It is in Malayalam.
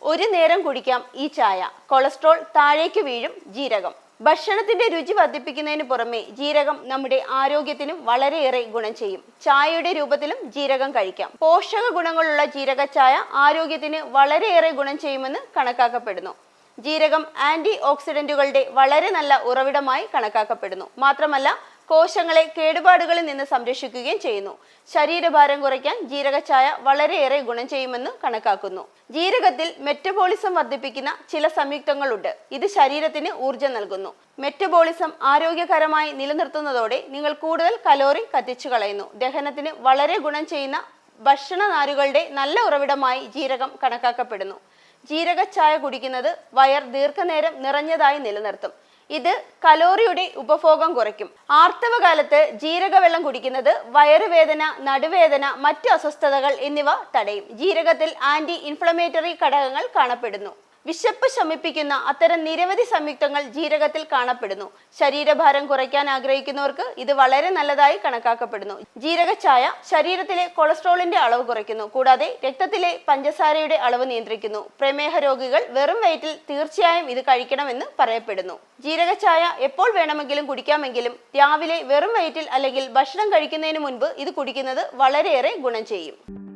ഒരു നേരം കുടിക്കാം ഈ ചായ. കൊളസ്ട്രോൾ താഴേക്ക് വീഴും. ജീരകം. ഭക്ഷണത്തിന്റെ രുചി വർദ്ധിപ്പിക്കുന്നതിന് പുറമെ ജീരകം നമ്മുടെ ആരോഗ്യത്തിനും വളരെയേറെ ഗുണം ചെയ്യും. ചായയുടെ രൂപത്തിലും ജീരകം കഴിക്കാം. പോഷക ഗുണങ്ങളുള്ള ജീരക ചായ ആരോഗ്യത്തിന് വളരെയേറെ ഗുണം ചെയ്യുമെന്ന് കണക്കാക്കപ്പെടുന്നു. ജീരകം ആന്റി ഓക്സിഡന്റുകളുടെ വളരെ നല്ല ഉറവിടമായി കണക്കാക്കപ്പെടുന്നു. മാത്രമല്ല കോശങ്ങളെ കേടുപാടുകളിൽ നിന്ന് സംരക്ഷിക്കുകയും ചെയ്യുന്നു. ശരീരഭാരം കുറയ്ക്കാൻ ജീരക ചായ വളരെയേറെ ഗുണം ചെയ്യുമെന്ന് കണക്കാക്കുന്നു. ജീരകത്തിൽ മെറ്റബോളിസം വർദ്ധിപ്പിക്കുന്ന ചില സംയുക്തങ്ങളുണ്ട്. ഇത് ശരീരത്തിന് ഊർജ്ജം നൽകുന്നു. മെറ്റബോളിസം ആരോഗ്യകരമായി നിലനിർത്തുന്നതോടെ നിങ്ങൾ കൂടുതൽ കലോറി കത്തിച്ചു കളയുന്നു. ദഹനത്തിന് വളരെ ഗുണം ചെയ്യുന്ന ഭക്ഷണനാരുകളുടെ നല്ല ഉറവിടമായി ജീരകം കണക്കാക്കപ്പെടുന്നു. ജീരക ചായ കുടിക്കുന്നത് വയർ ദീർഘനേരം നിറഞ്ഞതായി നിലനിർത്തും. ഇത് കലോറിയുടെ ഉപഭോഗം കുറയ്ക്കും. ആർത്തവകാലത്ത് ജീരകവെള്ളം കുടിക്കുന്നത് വയറുവേദന, നടുവേദന, മറ്റു അസ്വസ്ഥതകൾ എന്നിവ തടയും. ജീരകത്തിൽ ആന്റി ഇൻഫ്ലമേറ്ററി ഘടകങ്ങൾ കാണപ്പെടുന്നു. വിശപ്പ് ശമിപ്പിക്കുന്ന അത്തരം നിരവധി സംയുക്തങ്ങൾ ജീരകത്തിൽ കാണപ്പെടുന്നു. ശരീരഭാരം കുറയ്ക്കാൻ ആഗ്രഹിക്കുന്നവർക്ക് ഇത് വളരെ നല്ലതായി കണക്കാക്കപ്പെടുന്നു. ജീരക ചായ ശരീരത്തിലെ കൊളസ്ട്രോളിന്റെ അളവ് കുറയ്ക്കുന്നു. കൂടാതെ രക്തത്തിലെ പഞ്ചസാരയുടെ അളവ് നിയന്ത്രിക്കുന്നു. പ്രമേഹ രോഗികൾ വെറും വയറ്റിൽ തീർച്ചയായും ഇത് കഴിക്കണമെന്ന് പറയപ്പെടുന്നു. ജീരക ചായ എപ്പോൾ വേണമെങ്കിലും കുടിക്കാമെങ്കിലും രാവിലെ വെറും വയറ്റിൽ അല്ലെങ്കിൽ ഭക്ഷണം കഴിക്കുന്നതിന് മുൻപ് ഇത് കുടിക്കുന്നത് വളരെയേറെ ഗുണം ചെയ്യും.